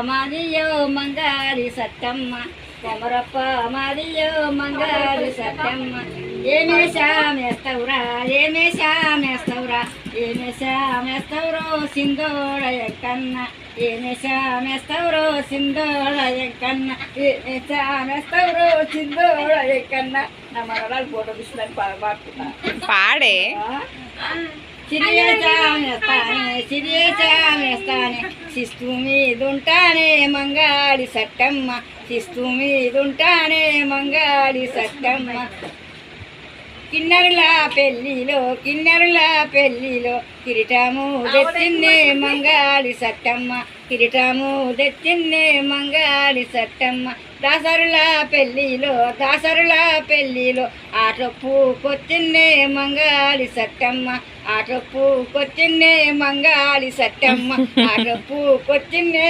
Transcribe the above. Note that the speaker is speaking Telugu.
మాదియో మంగారి సత్తమ్మ కొమరప్ప మాదియో మంగారి సత్తమ్మ ఏమేశామేస్తవురా ఏమేశామేస్తవురా ఏమేశామేస్తవురో సింధోడ ఎక్కన్న ఏమేశామేస్తవురో సింధోడ ఎక్కన్న ఏమేశామేస్తవురో సింధోడ ఎక్కన్న నా మనరాలు ఫోటో తీసుకుని పాడుతున్నా పాడే సిరియేస్తానే శిస్తు మీదుంటానే మంగాడి సట్టమ్మ శిస్తు మీదుంటానే మంగాడి సట్టమ్మ కిన్నెరుల పెళ్ళిలో కిరీటము తెచ్చిందే మంగాడి సట్టమ్మ కిరీటము తెచ్చిందే మంగాడి సట్టమ్మ దాసరుల పెళ్ళిలో ఆటొప్పు కొచ్చిందే మంగాడి సట్టమ్మ ఆటొప్పు కొచ్చిందే మంగాడి సట్టమ్మ ఆటొప్పు కొచ్చిందే